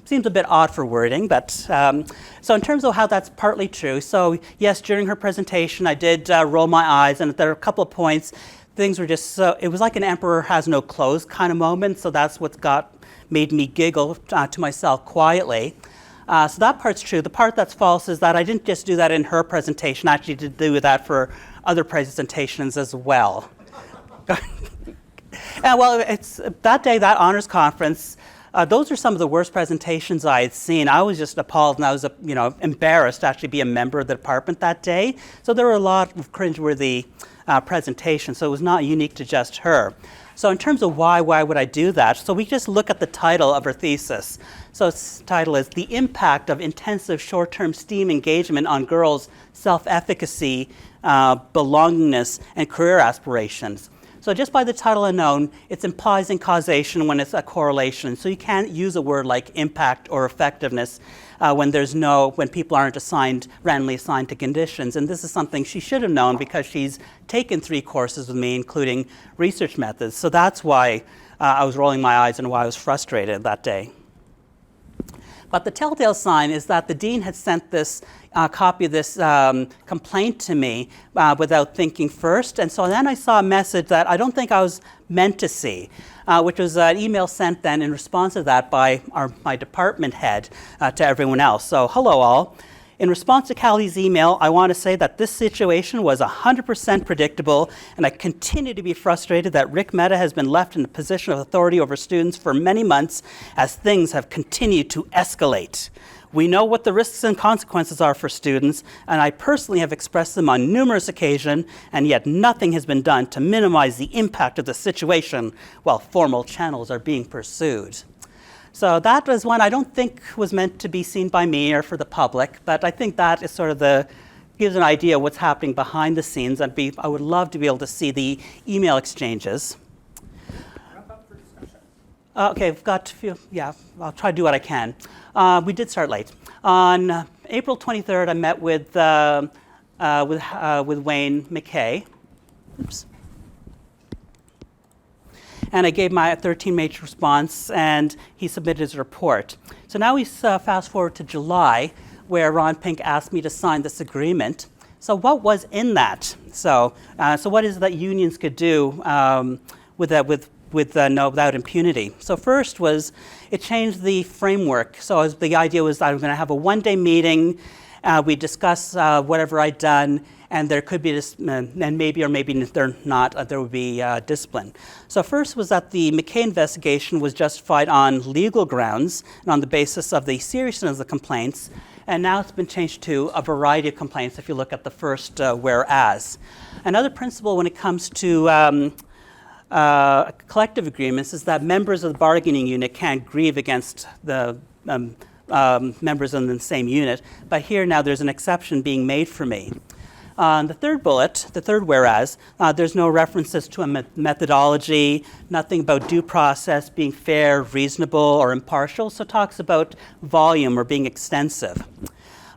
Seems a bit odd for wording, but so in terms of how that's partly true, so yes, during her presentation, I did roll my eyes, and there are a couple of points, things were just so, it was like an emperor has no clothes kind of moment, so that's what made me giggle to myself quietly. So that part's true. The part that's false is that I didn't just do that in her presentation, I actually did do that for other presentations as well. And well, it's that day, that honors conference, those are some of the worst presentations I had seen. I was just appalled, and I was embarrassed to actually be a member of the department that day. So there were a lot of cringeworthy presentations, so it was not unique to just her. So in terms of why would I do that? So we just look at the title of her thesis. So its title is The Impact of Intensive Short-Term STEAM Engagement on Girls' Self-Efficacy, Belongingness, and Career Aspirations. So just by the title alone, it implies in causation when it's a correlation. So you can't use a word like impact or effectiveness when people aren't randomly assigned to conditions. And this is something she should have known because she's taken 3 courses with me, including research methods. So that's why I was rolling my eyes and why I was frustrated that day. But the telltale sign is that the dean had sent this copy of this complaint to me without thinking first. And so then I saw a message that I don't think I was meant to see, which was an email sent then in response to that by my department head to everyone else. So hello all. In response to Callie's email, I want to say that this situation was 100% predictable, and I continue to be frustrated that Rik Med has been left in a position of authority over students for many months as things have continued to escalate. We know what the risks and consequences are for students, and I personally have expressed them on numerous occasions, and yet nothing has been done to minimize the impact of the situation while formal channels are being pursued. So that was one I don't think was meant to be seen by me or for the public, but I think that is sort of gives an idea of what's happening behind the scenes. I would love to be able to see the email exchanges. Wrap up for discussion. Okay, I've got a few, yeah, I'll try to do what I can. We did start late. On April 23rd, I met with Wayne McKay. Oops. And I gave my 13-page response, and he submitted his report. So now we fast forward to July, where Ron Pink asked me to sign this agreement. So what was in that? So what is it that unions could do without impunity? So first was it changed the framework. So the idea was that I was going to have a one-day meeting. We discuss whatever I'd done, and there could be this, and maybe or maybe there not, there would be discipline. So first was that the McKay investigation was justified on legal grounds and on the basis of the seriousness of the complaints, and now it's been changed to a variety of complaints if you look at the first whereas. Another principle when it comes to collective agreements is that members of the bargaining unit can't grieve against the members in the same unit, but here now there's an exception being made for me. The third bullet, the third whereas, there's no references to a methodology, nothing about due process being fair, reasonable, or impartial, so it talks about volume or being extensive.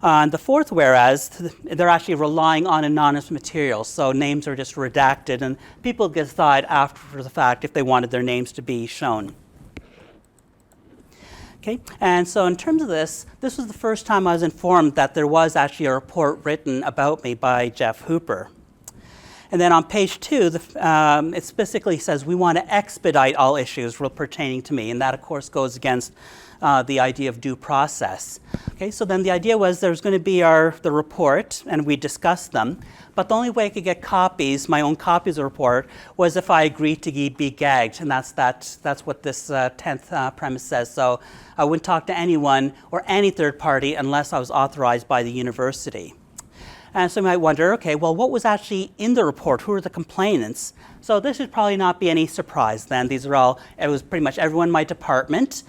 The fourth whereas, they're actually relying on anonymous material, so names are just redacted, and people decide after the fact if they wanted their names to be shown. Okay, and so in terms of this was the first time I was informed that there was actually a report written about me by Jeff Hooper. And then on page 2, it specifically says we want to expedite all issues pertaining to me, and that of course goes against the idea of due process. Okay, so then the idea was there was going to be the report, and we discussed them, but the only way I could get copies, my own copies of the report, was if I agreed to be gagged, and that's what this 10th premise says. So I wouldn't talk to anyone or any third party unless I was authorized by the university. And so you might wonder, okay, well, what was actually in the report? Who are the complainants? So this should probably not be any surprise then. It was pretty much everyone in my department.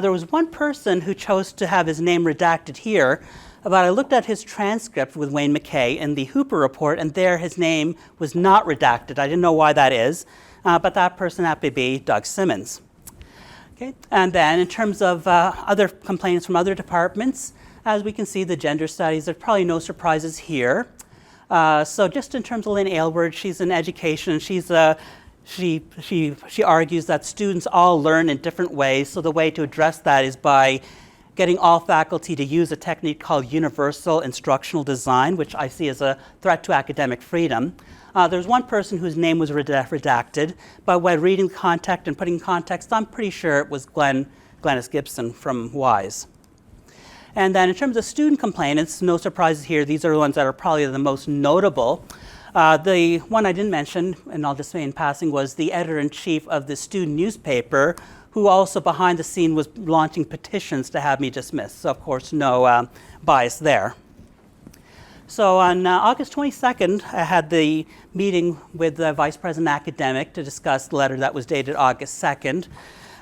There was one person who chose to have his name redacted here, but I looked at his transcript with Wayne McKay in the Hooper report, and there his name was not redacted. I didn't know why that is, but that person happened to be Doug Simmons. Okay, and then in terms of other complaints from other departments, as we can see, the gender studies, there's probably no surprises here. So just in terms of Lynn Aylward, she's in education. She argues that students all learn in different ways. So the way to address that is by getting all faculty to use a technique called universal instructional design, which I see as a threat to academic freedom. There's one person whose name was redacted, but when reading context and putting context, I'm pretty sure it was Glennis Gibson from WISE. And then in terms of student complainants, no surprises here. These are the ones that are probably the most notable. The one I didn't mention, and I'll just say in passing, was the editor-in-chief of the student newspaper, who also behind the scene was launching petitions to have me dismissed. So of course, no bias there. So on August 22nd, I had the meeting with the Vice President Academic to discuss the letter that was dated August 2nd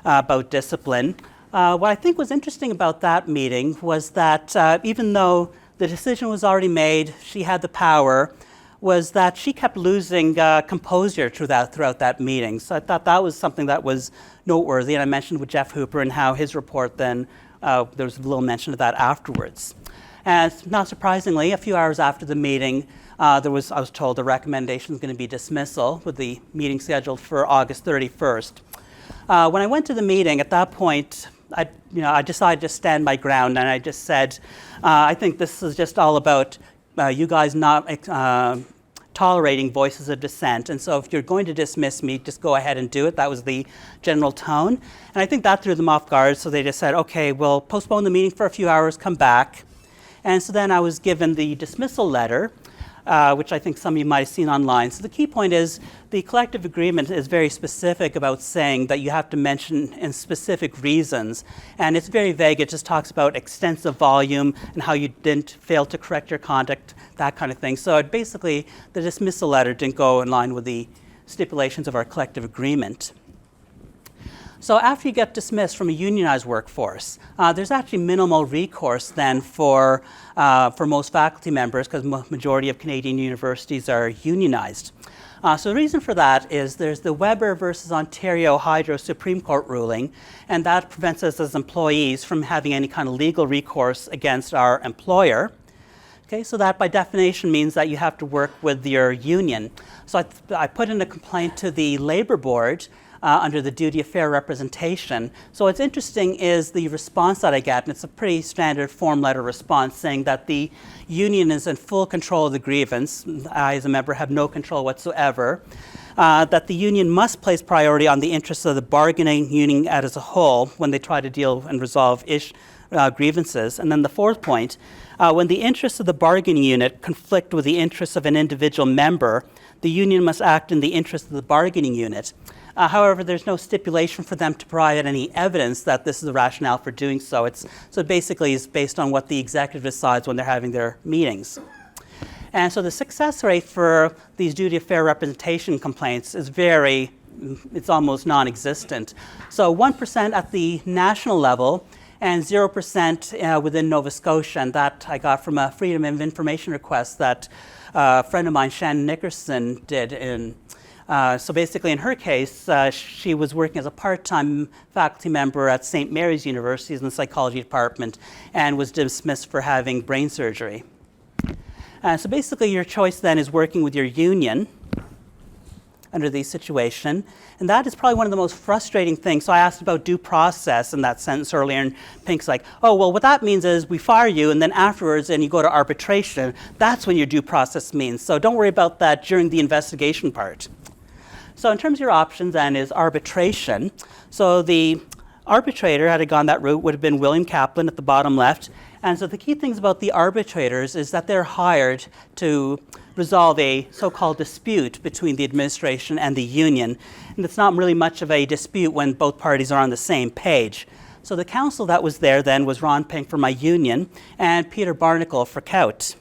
about discipline. What I think was interesting about that meeting was that even though the decision was already made, she had the power, was that she kept losing composure throughout that meeting. So I thought that was something that was noteworthy, and I mentioned with Jeff Hooper and how his report then, there was a little mention of that afterwards. And not surprisingly, a few hours after the meeting, I was told the recommendation is going to be dismissal, with the meeting scheduled for August 31st. When I went to the meeting, at that point, I decided to stand my ground, and I just said, I think this is just all about you guys not tolerating voices of dissent, and so if you're going to dismiss me, just go ahead and do it. That was the general tone, and I think that threw them off guard, so they just said, okay, we'll postpone the meeting for a few hours, come back. And so then I was given the dismissal letter, which I think some of you might have seen online. So the key point is the collective agreement is very specific about saying that you have to mention in specific reasons. And it's very vague. It just talks about extensive volume and how you didn't fail to correct your conduct, that kind of thing. So basically, the dismissal letter didn't go in line with the stipulations of our collective agreement. So after you get dismissed from a unionized workforce, there's actually minimal recourse then for most faculty members, because the majority of Canadian universities are unionized. So the reason for that is there's the Weber versus Ontario Hydro Supreme Court ruling, and that prevents us as employees from having any kind of legal recourse against our employer. Okay, so that by definition means that you have to work with your union. So I put in a complaint to the Labour Board under the duty of fair representation. So what's interesting is the response that I get, and it's a pretty standard form letter response saying that the union is in full control of the grievance. I, as a member, have no control whatsoever. That the union must place priority on the interests of the bargaining union as a whole when they try to deal and resolve grievances. And then the fourth point, when the interests of the bargaining unit conflict with the interests of an individual member, the union must act in the interest of the bargaining unit. However, there's no stipulation for them to provide any evidence that this is the rationale for doing so. So basically it's based on what the executive decides when they're having their meetings. And so the success rate for these duty of fair representation complaints is it's almost non-existent. So 1% at the national level and 0% within Nova Scotia, and that I got from a Freedom of Information request that a friend of mine, Shannon Nickerson, did so basically in her case, she was working as a part-time faculty member at St. Mary's University in the psychology department and was dismissed for having brain surgery. So basically your choice then is working with your union under the situation, and that is probably one of the most frustrating things. So I asked about due process in that sentence earlier, and Pink's like, oh, well, what that means is we fire you, and then afterwards, and you go to arbitration. That's when your due process means. So don't worry about that during the investigation part. So in terms of your options then is arbitration. So the arbitrator, had it gone that route, would have been William Kaplan at the bottom left. And so the key things about the arbitrators is that they're hired to resolve a so-called dispute between the administration and the union. And it's not really much of a dispute when both parties are on the same page. So the counsel that was there then was Ron Pink for my union and Peter Barnacle for COUT.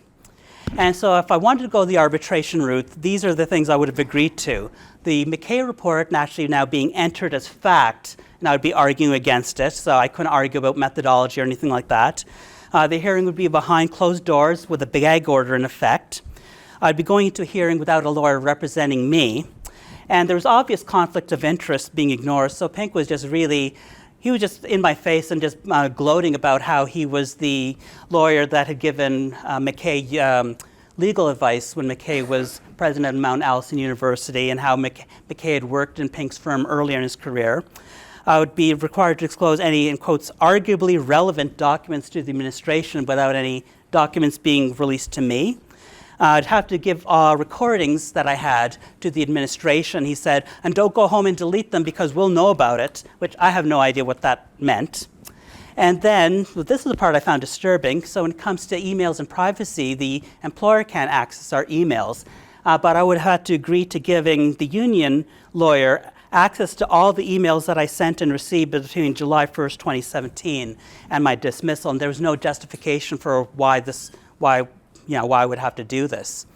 And so if I wanted to go the arbitration route, these are the things I would have agreed to. The McKay Report actually now being entered as fact, and I would be arguing against it, so I couldn't argue about methodology or anything like that. The hearing would be behind closed doors with a gag order in effect. I'd be going into a hearing without a lawyer representing me. And there was obvious conflict of interest being ignored, so Pink was just he was just in my face and just gloating about how he was the lawyer that had given McKay legal advice when McKay was president of Mount Allison University, and how McKay had worked in Pink's firm earlier in his career. I would be required to disclose any, in quotes, arguably relevant documents to the administration without any documents being released to me. I'd have to give recordings that I had to the administration. He said, and don't go home and delete them because we'll know about it, which I have no idea what that meant. And then, this is the part I found disturbing. So when it comes to emails and privacy, the employer can't access our emails. But I would have to agree to giving the union lawyer access to all the emails that I sent and received between July 1st, 2017 and my dismissal. And there was no justification for why I would have to do this.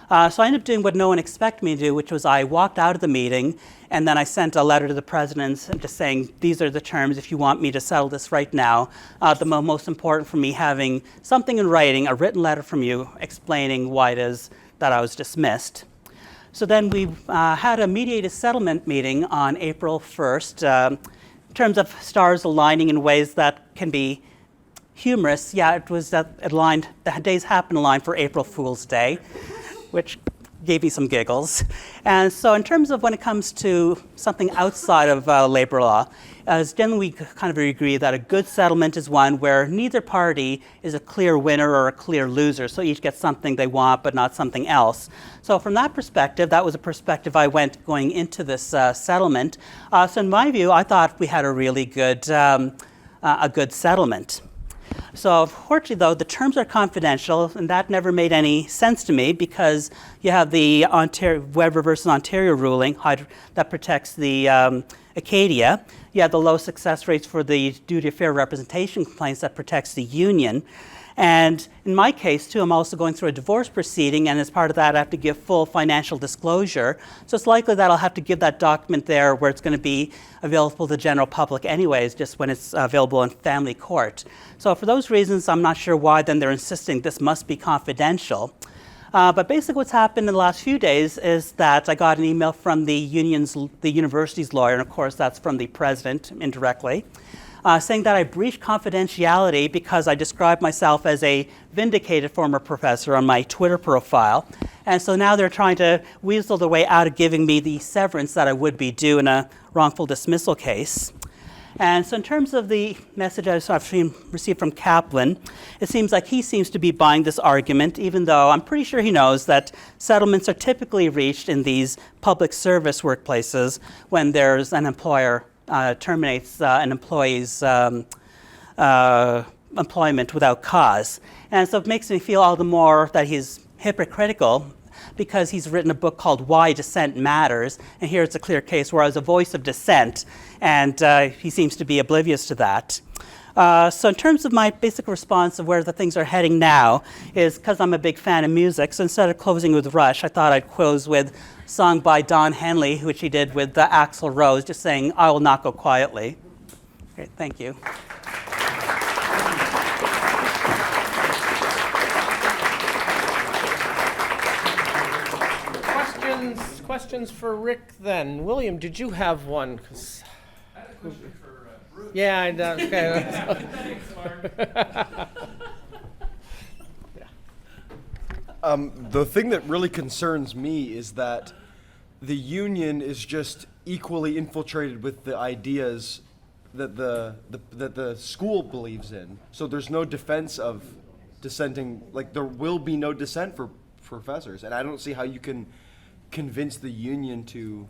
So I ended up doing what no one expected me to do, which was I walked out of the meeting, and then I sent a letter to the president just saying, these are the terms if you want me to settle this right now. The most important for me, having something in writing, a written letter from you explaining why it is that I was dismissed. So then we had a mediated settlement meeting on April 1st. In terms of stars aligning in ways that can be humorous, yeah, it was that aligned, the days happened to align for April Fool's Day, which gave me some giggles. And so in terms of when it comes to something outside of labor law, generally we kind of agree that a good settlement is one where neither party is a clear winner or a clear loser, so each gets something they want but not something else. So from that perspective, that was a perspective I went going into this settlement. So in my view, I thought we had a really good settlement. So unfortunately, though, the terms are confidential, and that never made any sense to me because you have the Weber versus Ontario ruling that protects the Acadia. You have the low success rates for the duty of fair representation complaints that protects the union. And in my case, too, I'm also going through a divorce proceeding, and as part of that, I have to give full financial disclosure. So it's likely that I'll have to give that document there where it's going to be available to the general public anyways, just when it's available in family court. So for those reasons, I'm not sure why then they're insisting this must be confidential. But basically what's happened in the last few days is that I got an email from the university's lawyer, and of course that's from the president indirectly, saying that I breached confidentiality because I described myself as a vindicated former professor on my Twitter profile. And so now they're trying to weasel their way out of giving me the severance that I would be due in a wrongful dismissal case. And so in terms of the message I've received from Kaplan, it seems like he seems to be buying this argument, even though I'm pretty sure he knows that settlements are typically reached in these public service workplaces when there's an employer terminates an employee's employment without cause. And so it makes me feel all the more that he's hypocritical because he's written a book called Why Dissent Matters, and here it's a clear case where I was a voice of dissent, and he seems to be oblivious to that. So in terms of my basic response of where the things are heading now is because I'm a big fan of music, so instead of closing with Rush, I thought I'd close with a song by Don Henley, which he did with Axl Rose, just saying, "I will not go quietly." Great, thank you. Questions for Rik then. William, did you have one? I had a question for Bruce. Yeah, I know. Okay. Thanks, Mark. The thing that really concerns me is that the union is just equally infiltrated with the ideas that the school believes in. So there's no defense of dissenting. Like there will be no dissent for professors, and I don't see how you can convince the union to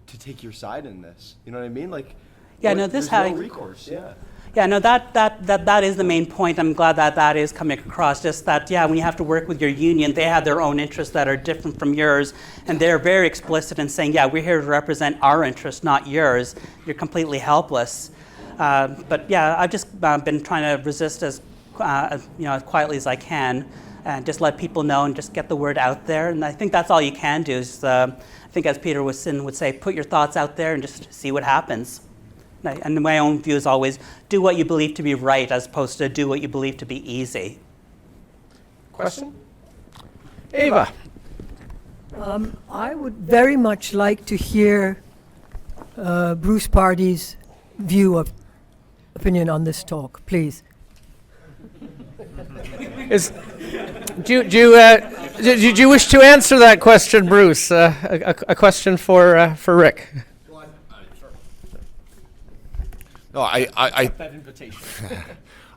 take your side in this. You know what I mean? Like, yeah, there's no recourse. Yeah. Yeah, no, that is the main point. I'm glad that is coming across. Just that, yeah, when you have to work with your union, they have their own interests that are different from yours, and they're very explicit in saying, yeah, we're here to represent our interests, not yours. You're completely helpless. But yeah, I've just been trying to resist as quietly as I can, and just let people know and just get the word out there. And I think that's all you can do. Is I think, as Peter would say, put your thoughts out there and just see what happens. And my own view is always do what you believe to be right as opposed to do what you believe to be easy. Question? Ava. I would very much like to hear Bruce Pardy's opinion on this talk, please. Did you wish to answer that question, Bruce? A question for Rik. No, That invitation.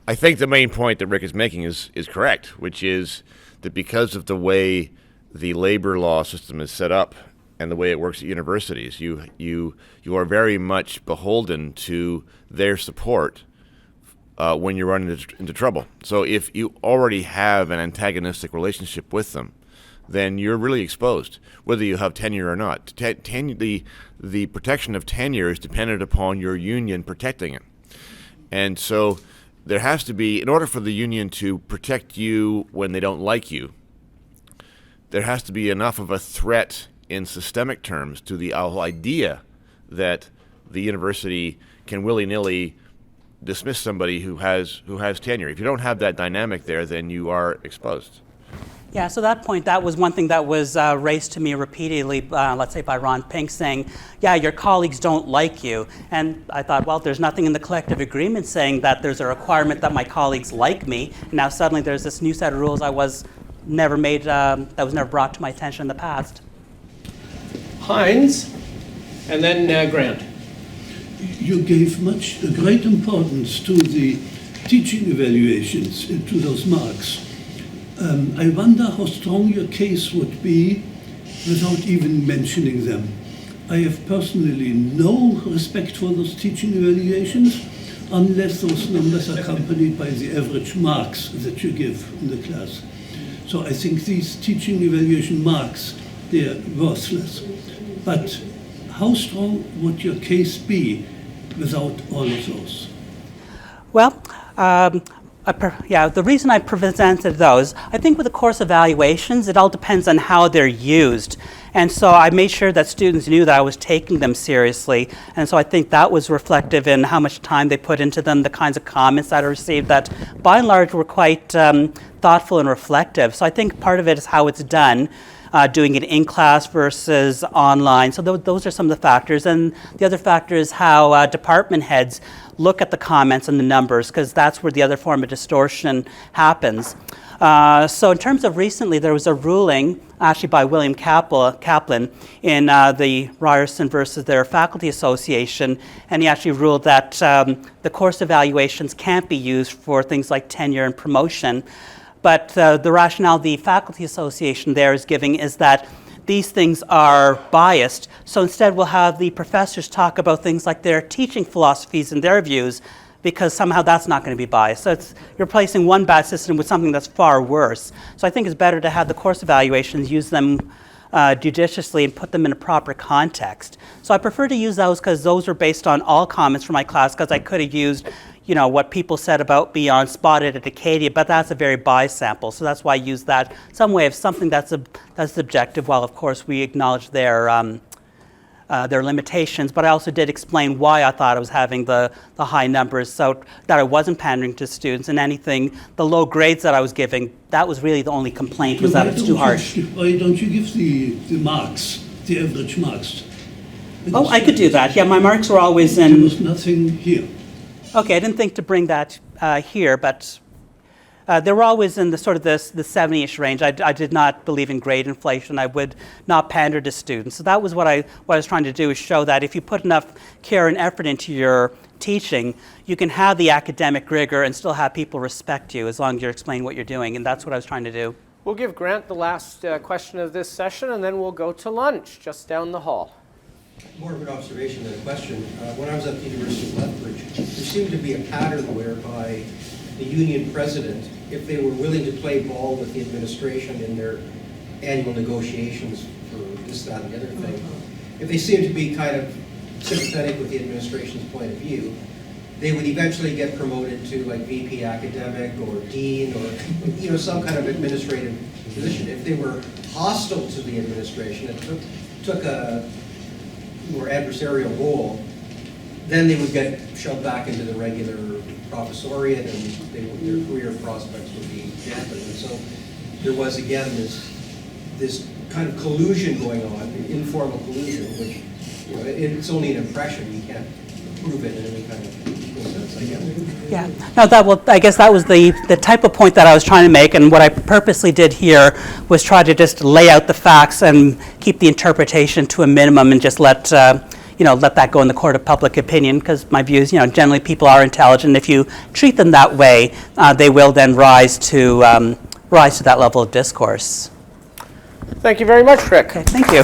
I think the main point that Rik is making is correct, which is that because of the way the labor law system is set up and the way it works at universities, you are very much beholden to their support when you run into trouble. So if you already have an antagonistic relationship with them, then you're really exposed, whether you have tenure or not. The protection of tenure is dependent upon your union protecting it. And so there has to be, in order for the union to protect you when they don't like you, there has to be enough of a threat in systemic terms to the whole idea that the university can willy-nilly dismiss somebody who has tenure. If you don't have that dynamic there, then you are exposed. Yeah, so that point, that was one thing that was raised to me repeatedly, let's say by Ron Pink, saying, yeah, your colleagues don't like you. And I thought, well, there's nothing in the collective agreement saying that there's a requirement that my colleagues like me. And now suddenly there's this new set of rules that was never brought to my attention in the past. Hines, and then Grant. You gave great importance to the teaching evaluations, to those marks. I wonder how strong your case would be without even mentioning them. I have personally no respect for those teaching evaluations, unless those numbers are accompanied by the average marks that you give in the class. So I think these teaching evaluation marks, they are worthless. But how strong would your case be without all of those? Well, the reason I presented those, I think with the course evaluations, it all depends on how they're used. And so I made sure that students knew that I was taking them seriously. And so I think that was reflective in how much time they put into them, the kinds of comments that I received that by and large were quite thoughtful and reflective. So I think part of it is how it's done. Doing it in class versus online. So those are some of the factors. And the other factor is how department heads look at the comments and the numbers, because that's where the other form of distortion happens. So in terms of recently, there was a ruling actually by William Kaplan in the Ryerson versus their faculty association, and he actually ruled that the course evaluations can't be used for things like tenure and promotion. But the rationale the faculty association there is giving is that these things are biased. So instead we'll have the professors talk about things like their teaching philosophies and their views, because somehow that's not going to be biased. So it's replacing one bad system with something that's far worse. So I think it's better to have the course evaluations, use them judiciously and put them in a proper context. So I prefer to use those because those are based on all comments from my class, because I could have used what people said about me on Spotted at Acadia, but that's a very biased sample. So that's why I use that, some way of something that's objective, while of course we acknowledge their limitations. But I also did explain why I thought I was having the high numbers, so that I wasn't pandering to students, and the low grades that I was giving, that was really the only complaint, was that it's too harsh. Why don't you give the marks, the average marks? Oh, I could do that. Yeah, my marks were always There in. was nothing here. Okay, I didn't think to bring that here, but they were always in the sort of the 70-ish range. I did not believe in grade inflation. I would not pander to students. So that was what I was trying to do, is show that if you put enough care and effort into your teaching, you can have the academic rigor and still have people respect you as long as you're explaining what you're doing, and that's what I was trying to do. We'll give Grant the last question of this session, and then we'll go to lunch just down the hall. More of an observation than a question. When I was at the University of Lethbridge, there seemed to be a pattern whereby the union president, if they were willing to play ball with the administration in their annual negotiations for this, that, and the other thing, if they seemed to be kind of sympathetic with the administration's point of view, they would eventually get promoted to like VP academic or dean or some kind of administrative position. If they were hostile to the administration and took a more adversarial role, then they would get shoved back into the regular professoriate, and their career prospects would be dampened. And so there was again this kind of collusion going on, informal collusion, which it's only an impression. You can't prove it in any kind of sense, I guess. Yeah, no, I guess that was the type of point that I was trying to make, and what I purposely did here was try to just lay out the facts and keep the interpretation to a minimum, and just let that go in the court of public opinion, because my view is, generally people are intelligent. If you treat them that way, they will then rise to that level of discourse. Thank you very much, Rik. Okay, thank you.